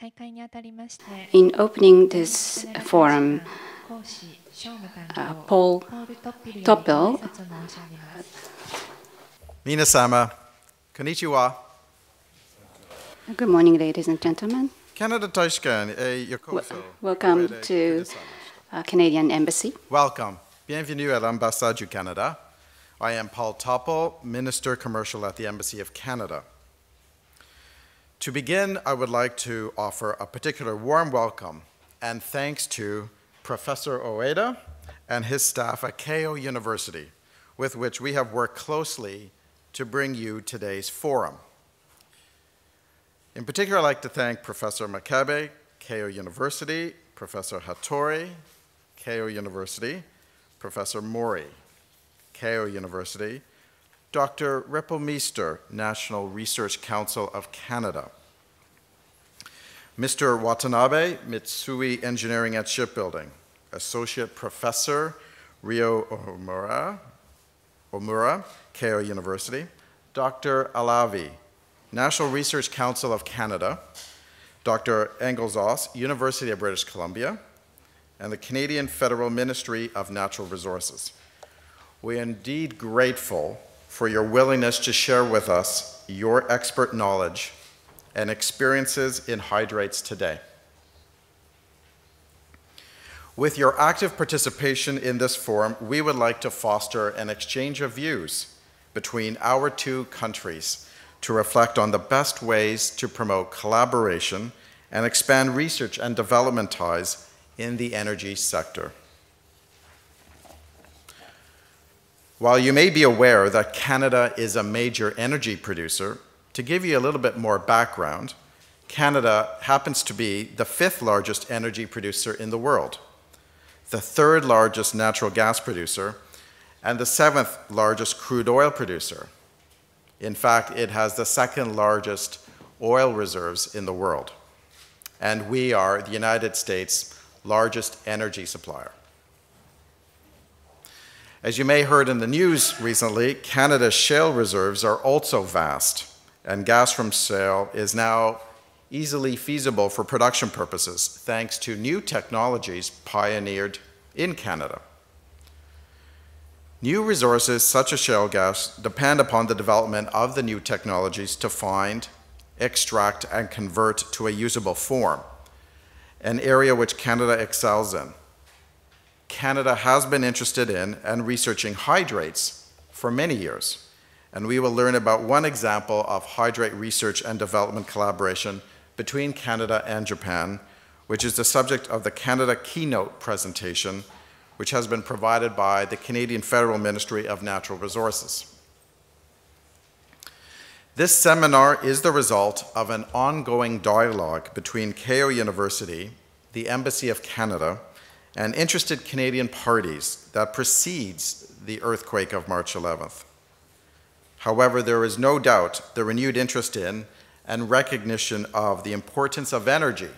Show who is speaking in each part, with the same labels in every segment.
Speaker 1: In opening this forum, Paul Thoppil.
Speaker 2: Minasama, konnichiwa.
Speaker 1: Good morning, ladies and gentlemen.
Speaker 2: Canada Taishikan, yokoso.
Speaker 1: Welcome to Canadian Embassy.
Speaker 2: Welcome. Bienvenue à l'ambassade du Canada. I am Paul Thoppil, Minister Commercial at the Embassy of Canada. To begin, I would like to offer a particular warm welcome and thanks to Professor Ueda and his staff at Keio University, with which we have worked closely to bring you today's forum. In particular, I'd like to thank Professor MAKABE, Keio University, Professor Hattori, Keio University, Professor Mori, Keio University, Dr. Rippelmeister, National Research Council of Canada, Mr. Watanabe, Mitsui Engineering and Shipbuilding, Associate Professor Ryo Omura, Keio University, Dr. Alavi, National Research Council of Canada, Dr. Engelshaus, University of British Columbia, and the Canadian Federal Ministry of Natural Resources. We are indeed grateful for your willingness to share with us your expert knowledge and experiences in Hydrates today. With your active participation in this forum, we would like to foster an exchange of views between our two countries to reflect on the best ways to promote collaboration and expand research and development ties in the energy sector. While you may be aware that Canada is a major energy producer, to give you a little bit more background, Canada happens to be the 5th largest energy producer in the world, the 3rd largest natural gas producer, and the 7th largest crude oil producer. In fact, it has the 2nd largest oil reserves in the world. And we are the United States' largest energy supplier. As you may have heard in the news recently, Canada's shale reserves are also vast, and gas from shale is now easily feasible for production purposes thanks to new technologies pioneered in Canada. New resources such as shale gas depend upon the development of the new technologies to find, extract, and convert to a usable form, an area which Canada excels in. Canada has been interested in and researching hydrates for many years, and we will learn about one example of hydrate research and development collaboration between Canada and Japan, which is the subject of the Canada keynote presentation, which has been provided by the Canadian Federal Ministry of Natural Resources. This seminar is the result of an ongoing dialogue between Keio University, the Embassy of Canada, and interested Canadian parties that precedes the earthquake of March 11th. However, there is no doubt the renewed interest in and recognition of the importance of energy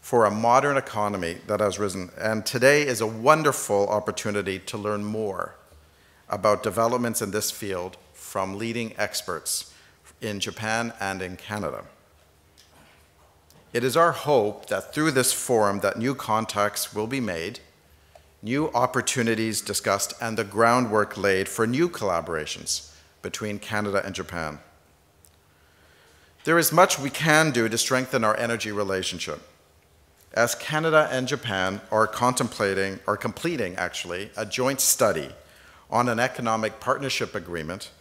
Speaker 2: for a modern economy that has risen, and today is a wonderful opportunity to learn more about developments in this field from leading experts in Japan and in Canada. It is our hope that through this forum that new contacts will be made, new opportunities discussed, and the groundwork laid for new collaborations between Canada and Japan. There is much we can do to strengthen our energy relationship. As Canada and Japan are completing a joint study on an economic partnership agreement,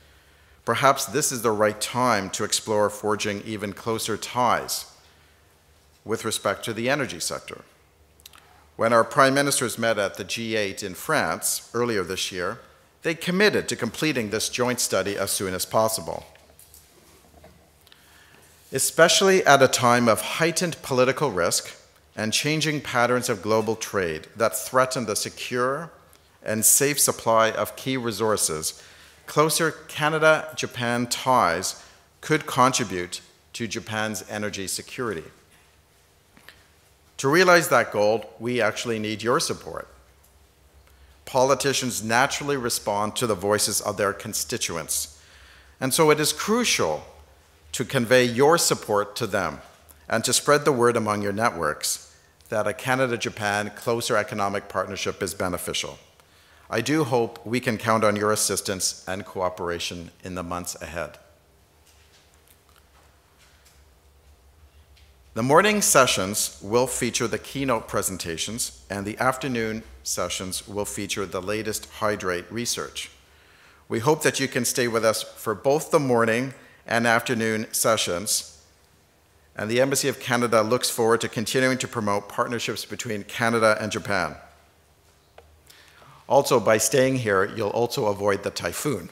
Speaker 2: perhaps this is the right time to explore forging even closer ties with respect to the energy sector. When our prime ministers met at the G8 in France earlier this year, they committed to completing this joint study as soon as possible. Especially at a time of heightened political risk and changing patterns of global trade that threaten the secure and safe supply of key resources, closer Canada-Japan ties could contribute to Japan's energy security. To realize that goal, we actually need your support. Politicians naturally respond to the voices of their constituents, and so it is crucial to convey your support to them and to spread the word among your networks that a Canada-Japan closer economic partnership is beneficial. I do hope we can count on your assistance and cooperation in the months ahead. The morning sessions will feature the keynote presentations, and the afternoon sessions will feature the latest Hydrate research. We hope that you can stay with us for both the morning and afternoon sessions, and the Embassy of Canada looks forward to continuing to promote partnerships between Canada and Japan. Also, by staying here, you'll also avoid the typhoon.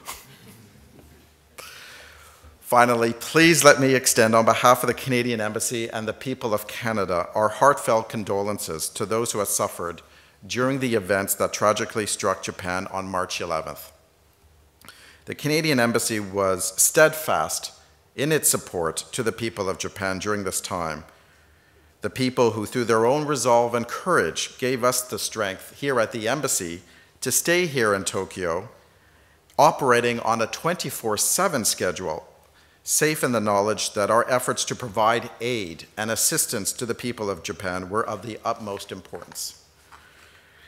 Speaker 2: Finally, please let me extend on behalf of the Canadian Embassy and the people of Canada our heartfelt condolences to those who have suffered during the events that tragically struck Japan on March 11th. The Canadian Embassy was steadfast in its support to the people of Japan during this time, the people who through their own resolve and courage gave us the strength here at the Embassy to stay here in Tokyo, operating on a 24/7 schedule, safe in the knowledge that our efforts to provide aid and assistance to the people of Japan were of the utmost importance.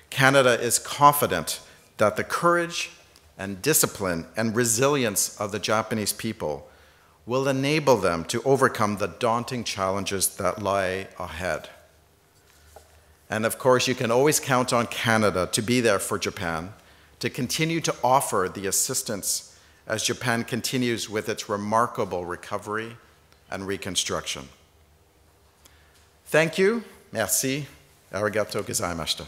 Speaker 2: Canada is confident that the courage and discipline and resilience of the Japanese people will enable them to overcome the daunting challenges that lie ahead. And of course, you can always count on Canada to be there for Japan, to continue to offer the assistance as Japan continues with its remarkable recovery and reconstruction. Thank you. Merci. Arigatou gozaimashita.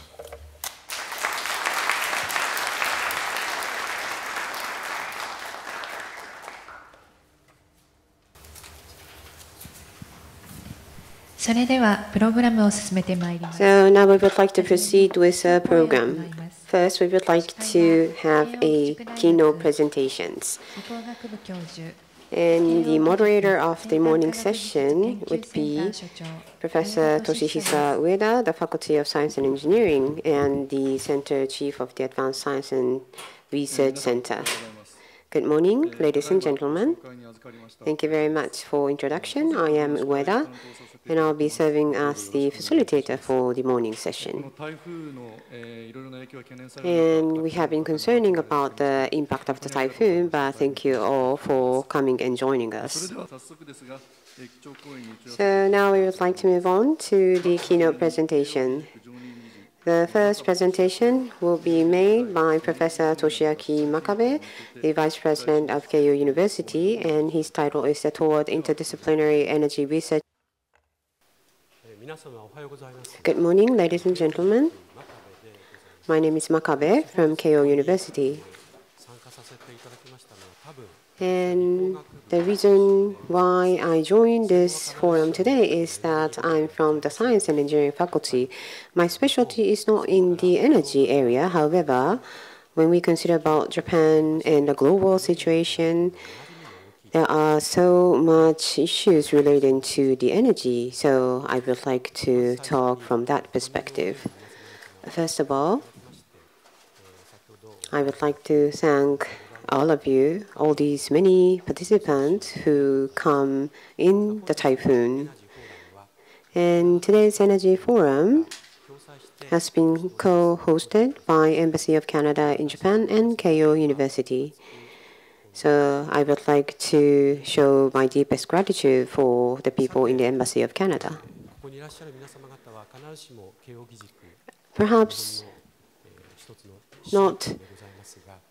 Speaker 3: So now
Speaker 1: we would like to proceed with the program. First, we would like to have a keynote presentations. And the moderator of the morning session would be Professor Toshihisa Ueda, the Faculty of Science and Engineering and the Center Chief of the Advanced Science and Research Center. Good morning, ladies and gentlemen. Thank you very much for introduction. I am Ueda, and I'll be serving as the facilitator for the morning session. And we have been concerning about the impact of the typhoon, but thank you all for coming and joining us. So now we would like to move on to the keynote presentation. The first presentation will be made by Professor Toshiaki MAKABE, the Vice President of Keio University, and his title is Toward Interdisciplinary Energy Research. Good morning, ladies and gentlemen. My name is MAKABE from Keio University. And the reason why I joined this forum today is that I'm from the Science and Engineering faculty. My specialty is not in the energy area. However, when we consider about Japan and the global situation, there are so much issues relating to the energy. So I would like to talk from that perspective. First of all, I would like to thank all of you, all these many participants who come in the typhoon. And today's Energy Forum has been co-hosted by Embassy of Canada in Japan and Keio University. So I would like to show my deepest gratitude for the people in the Embassy of Canada. Perhaps not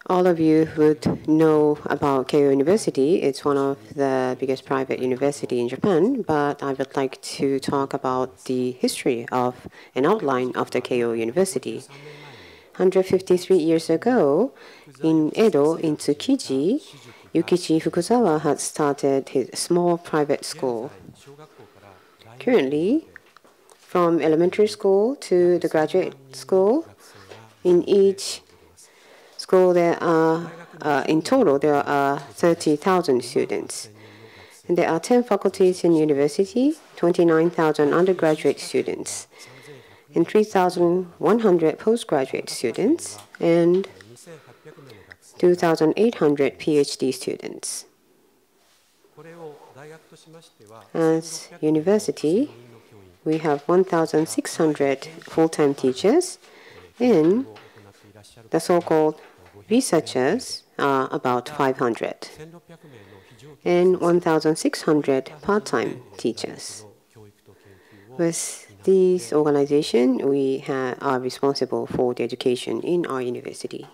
Speaker 1: all of you would know about Keio University. It's one of the biggest private university in Japan, but I would like to talk about the history of an outline of the Keio University. 153 years ago, in Edo, in Tsukiji, Yukichi Fukuzawa had started his small private school. Currently, from elementary school to the graduate school, in each school there are, in total, there are 30,000 students. And there are 10 faculties in university, 29,000 undergraduate students, and 3,100 postgraduate students, and 2,800 PhD students. As university, we have 1,600 full-time teachers, and the so-called researchers are about 500, and 1,600 part-time teachers. With these organizations, we are responsible for the education in our university.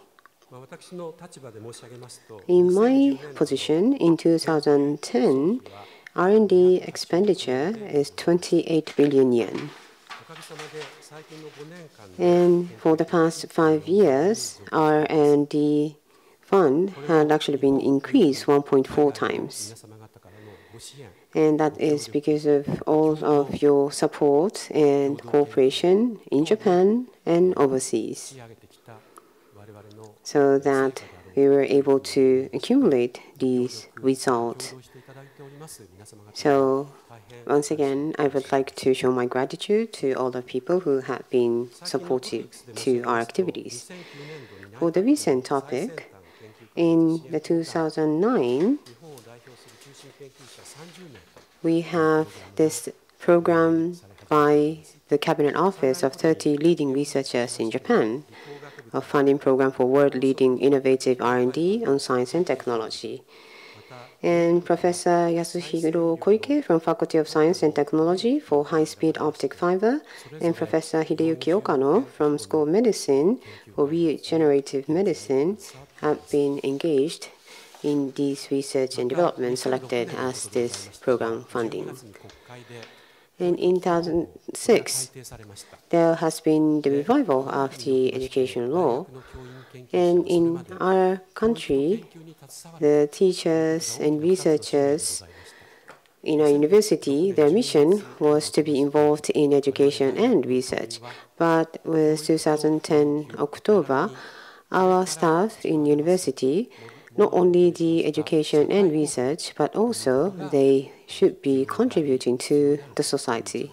Speaker 1: In my position, in 2010, R&D expenditure is 28 billion yen. And for the past 5 years, R&D fund had actually been increased 1.4 times. And that is because of all of your support and cooperation in Japan and overseas, so that we were able to accumulate these results. So once again, I would like to show my gratitude to all the people who have been supportive to our activities. For the recent topic, in the 2009, we have this program by the Cabinet Office of 30 leading researchers in Japan, a funding program for world-leading innovative R&D on science and technology. And Professor Yasuhiro Koike from Faculty of Science and Technology for high-speed optic fiber, and Professor Hideyuki Okano from School of Medicine for regenerative medicine have been engaged in these research and development selected as this program funding. And in 2006, there has been the revival of the education law. And in our country, the teachers and researchers in our university, their mission was to be involved in education and research. But with 2010 October, our staff in university, not only the education and research, but also they should be contributing to the society.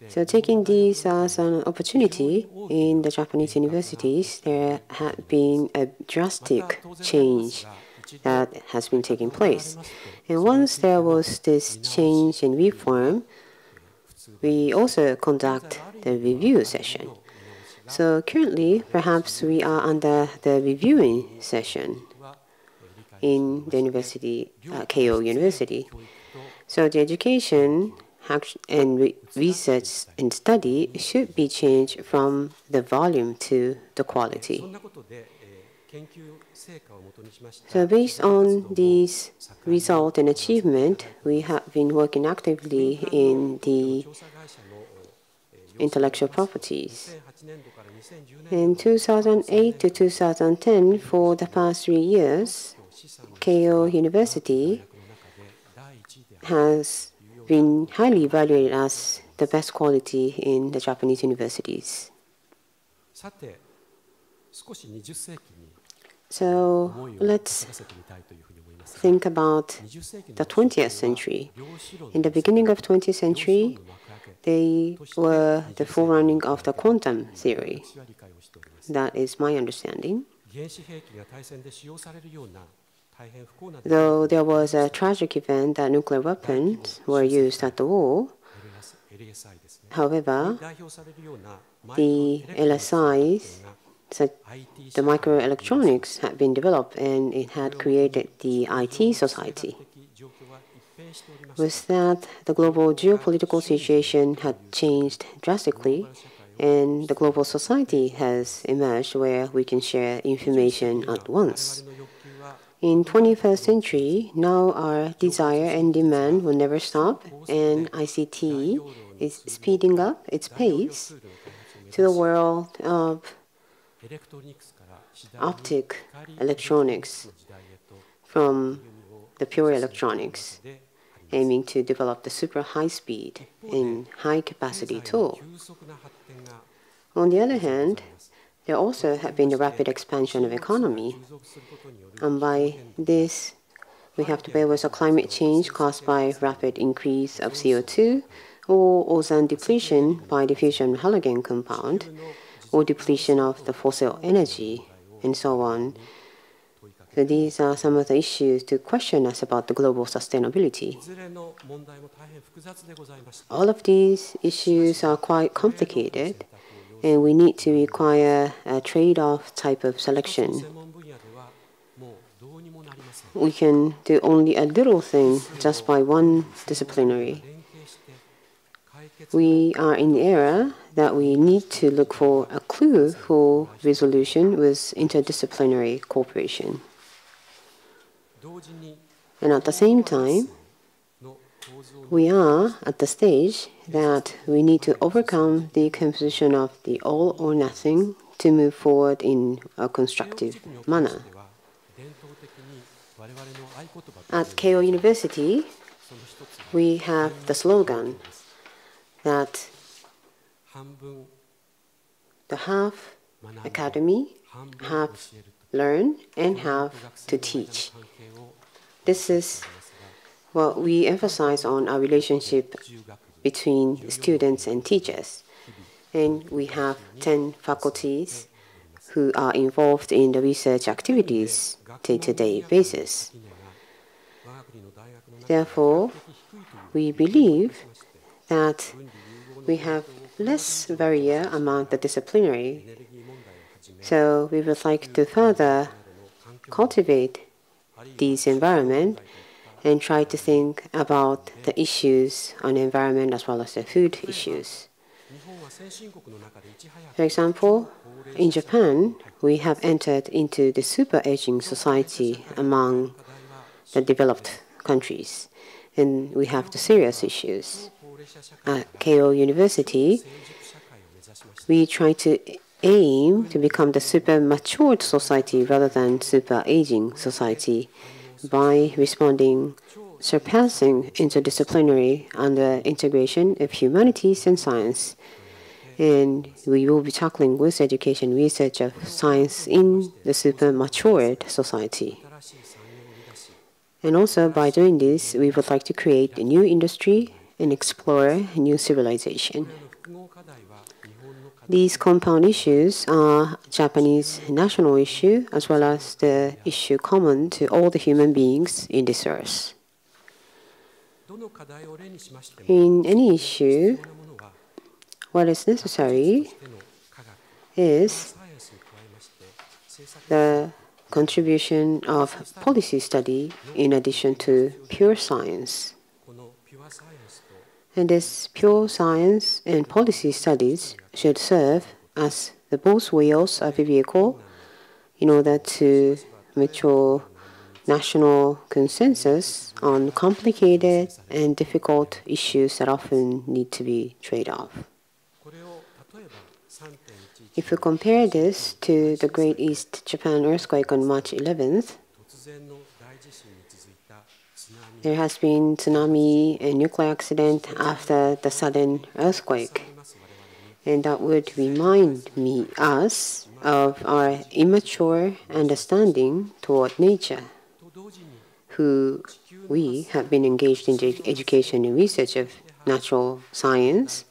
Speaker 1: So taking these as an opportunity in the Japanese universities, there had been a drastic change that has been taking place. And once there was this change and reform, we also conduct the review session. So currently, perhaps we are under the reviewing session in the university, Keio University. So the education and research and study should be changed from the volume to the quality. So based on these results and achievement, we have been working actively in the intellectual properties. In 2008 to 2010, for the past 3 years, Keio University has been highly evaluated as the best quality in the Japanese universities. So let's think about the 20th century. In the beginning of 20th century, they were the forerunner of the quantum theory. That is my understanding. Though there was a tragic event that nuclear weapons were used at the war, however, the LSIs, the microelectronics, had been developed and it had created the IT society. With that, the global geopolitical situation had changed drastically, and the global society has emerged where we can share information at once. In 21st century, now our desire and demand will never stop, and ICT is speeding up its pace to the world of optic electronics from the pure electronics, aiming to develop the super high-speed and high-capacity tool. On the other hand, there also have been the rapid expansion of economy, and by this, we have to bear with a climate change caused by rapid increase of CO2, or ozone depletion by diffusion of halogen compound, or depletion of the fossil energy, and so on. these are some of the issues to question us about the global sustainability. All of these issues are quite complicated, and we need to require a trade-off type of selection. We can do only a little thing just by one disciplinary. We are in the era that we need to look for a clue for resolution with interdisciplinary cooperation. And at the same time, we are at the stage that we need to overcome the composition of the all or nothing to move forward in a constructive manner. At Keio University, we have the slogan that the half academy, half learn, and half to teach. This is what we emphasize on our relationship between students and teachers. And we have 10 faculties who are involved in the research activities day-to-day basis. Therefore, we believe that we have less barrier among the disciplinary. So we would like to further cultivate this environment and try to think about the issues on the environment as well as the food issues. For example, in Japan, we have entered into the super aging society among the developed countries, and we have the serious issues. At Keio University, we try to aim to become the super matured society rather than super aging society by responding, surpassing interdisciplinary under integration of humanities and science. And we will be tackling with education research of science in the super matured society. And also by doing this, we would like to create a new industry and explore a new civilization. These compound issues are Japanese national issue as well as the issue common to all the human beings in this earth. In any issue, what is necessary is the contribution of policy study in addition to pure science. And this pure science and policy studies should serve as the both wheels of a vehicle in order to mature national consensus on complicated and difficult issues that often need to be trade-off. If we compare this to the Great East Japan earthquake on March 11th, there has been tsunami and nuclear accident after the sudden earthquake. And that would remind us of our immature understanding toward nature, who we have been engaged in education and research of natural science.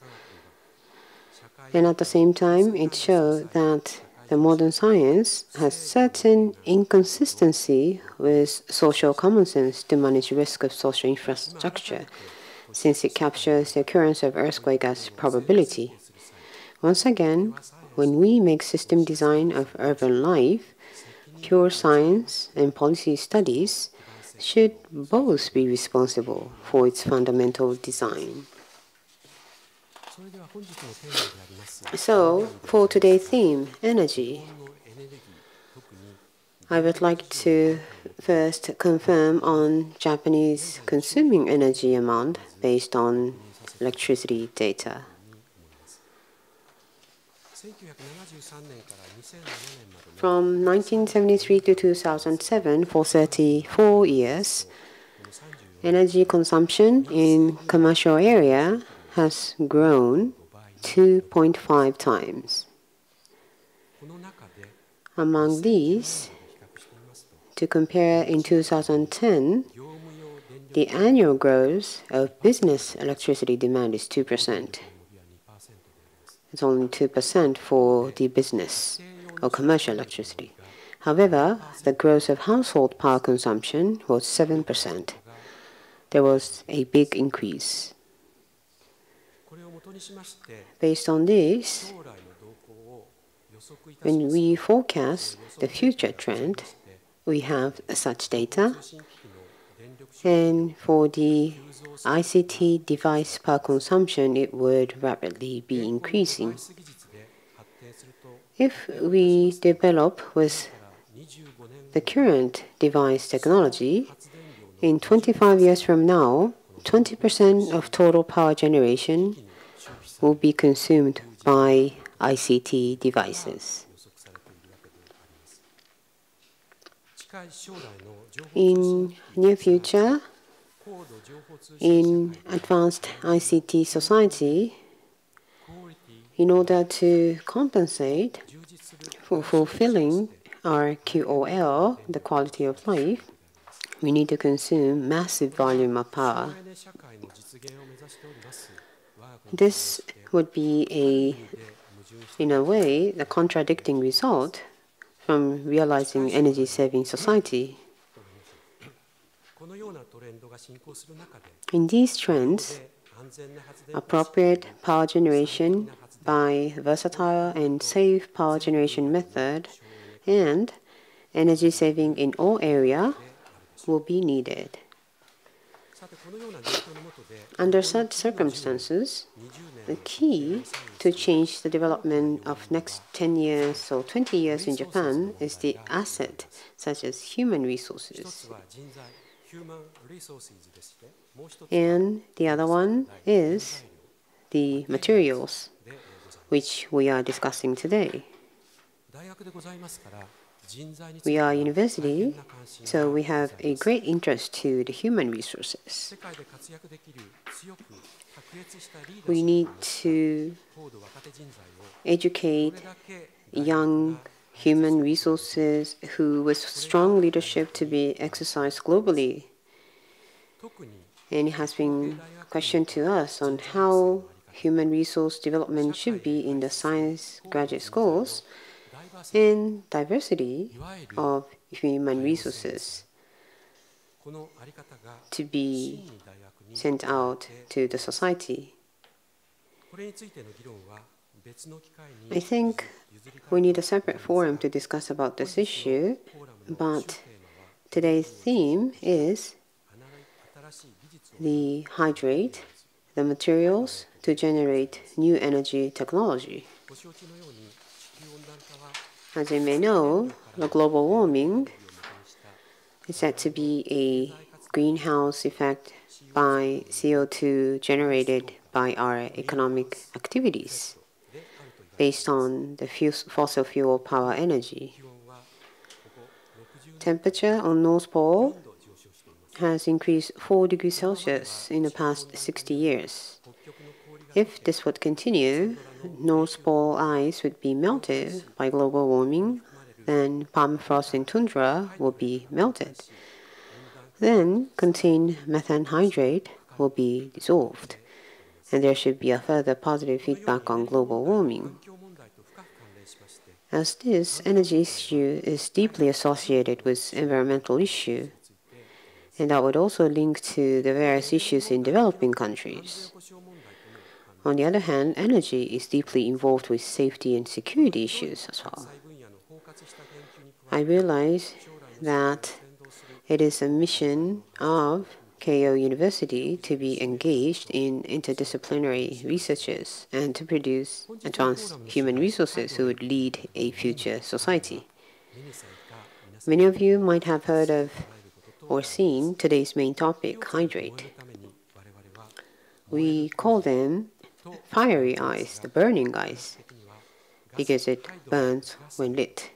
Speaker 1: And at the same time, it showed that the modern science has certain inconsistency with social common sense to manage risk of social infrastructure, since it captures the occurrence of earthquake as probability. Once again, when we make system design of urban life, pure science and policy studies should both be responsible for its fundamental design. So, for today's theme, energy, I would like to first confirm on Japanese consuming energy amount based on electricity data. From 1973 to 2007, for 34 years, energy consumption in commercial area has grown 2.5 times. Among these, to compare in 2010, the annual growth of business electricity demand is 2%. It's only 2% for the business or commercial electricity. However, the growth of household power consumption was 7%. There was a big increase. Based on this, when we forecast the future trend, we have such data. And for the ICT device power consumption, it would rapidly be increasing. If we develop with the current device technology, in 25 years from now, 20% of total power generation will be consumed by ICT devices. In near future, in advanced ICT society, in order to compensate for fulfilling our QOL, the quality of life, we need to consume massive volume of power. This would be in a way, the contradicting result from realizing energy-saving society. In these trends, appropriate power generation by versatile and safe power generation method and energy saving in all areas will be needed. Under such circumstances, the key to change the development of next 10 years or 20 years in Japan is the asset, such as human resources. And the other one is the materials, which we are discussing today. We are a university, so we have a great interest to the human resources. We need to educate young human resources who with strong leadership to be exercised globally. And it has been questioned to us on how human resource development should be in the science graduate schools and diversity of human resources to be sent out to the society. I think we need a separate forum to discuss about this issue, but today's theme is the Hydrate, the materials to generate new energy technology. As you may know, the global warming is said to be a greenhouse effect by CO2 generated by our economic activities based on the fossil fuel power energy. Temperature on North Pole has increased 4 degrees Celsius in the past 60 years. If this would continue, North Pole ice would be melted by global warming, then permafrost and tundra will be melted. Then contained methane hydrate will be dissolved, and there should be a further positive feedback on global warming. As this energy issue is deeply associated with environmental issue, and that would also link to the various issues in developing countries. On the other hand, energy is deeply involved with safety and security issues as well. I realize that it is a mission of Keio University to be engaged in interdisciplinary researches and to produce advanced human resources who would lead a future society. Many of you might have heard of or seen today's main topic, Hydrate. We call them fiery ice, the burning ice, because it burns when lit.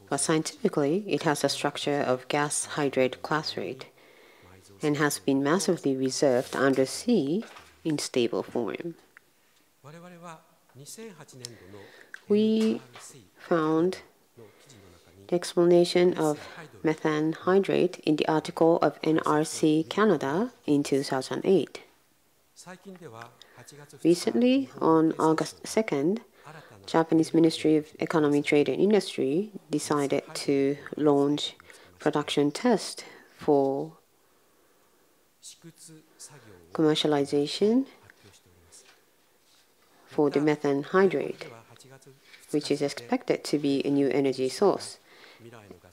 Speaker 1: But scientifically, it has a structure of gas hydrate class rate and has been massively reserved under sea in stable form. We found the explanation of methane hydrate in the article of NRC Canada in 2008. Recently, on August 2nd, Japanese Ministry of Economy, Trade and Industry decided to launch production test for commercialization for the methane hydrate, which is expected to be a new energy source.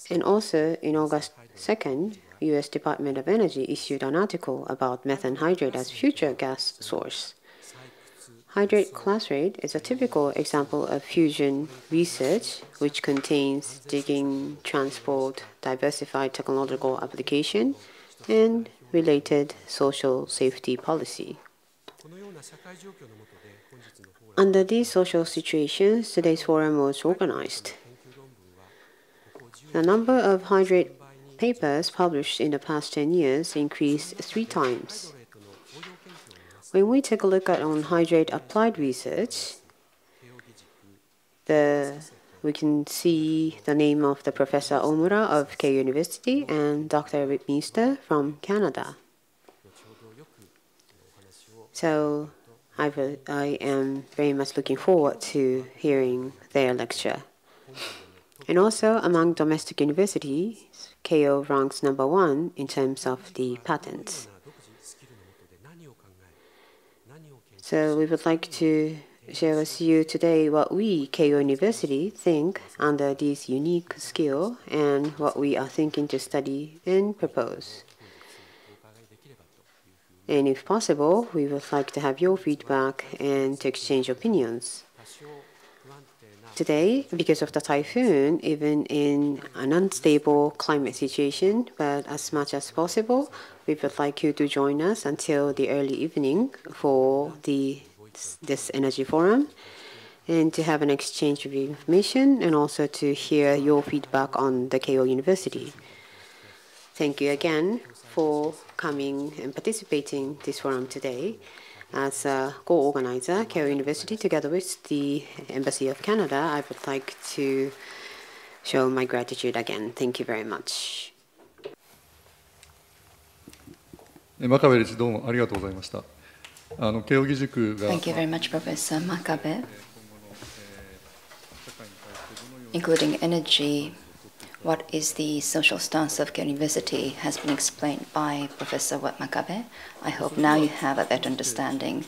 Speaker 1: And also, in August 2nd, U.S. Department of Energy issued an article about methane hydrate as future gas source. Hydrate class rate is a typical example of fusion research, which contains digging, transport, diversified technological application, and related social safety policy. Under these social situations, today's forum was organized. The number of hydrate papers published in the past 10 years increased 3 times. When we take a look at on hydrate applied research, we can see the name of the Professor Omura of Keio University and Dr. Whitminster from Canada. So I am very much looking forward to hearing their lecture. And also, among domestic universities, Keio ranks #1 in terms of the patents. So we would like to share with you today what we, Keio University, think under this unique skill and what we are thinking to study and propose. And if possible, we would like to have your feedback and to exchange opinions. Today, because of the typhoon, even in an unstable climate situation, but as much as possible, we would like you to join us until the early evening for this energy forum and to have an exchange of information and also to hear your feedback on the Keio University. Thank you again for coming and participating in this forum today. As a co-organizer, Keio University, together with the Embassy of Canada, I would like to show my gratitude again. Thank you very much.
Speaker 4: 真壁理事どうもありがとうございました。慶應義塾が
Speaker 3: Thank you very much, Professor MAKABE. Including energy, what is the social stance of Kio University has been explained by Professor MAKABE. I hope now you have a better understanding.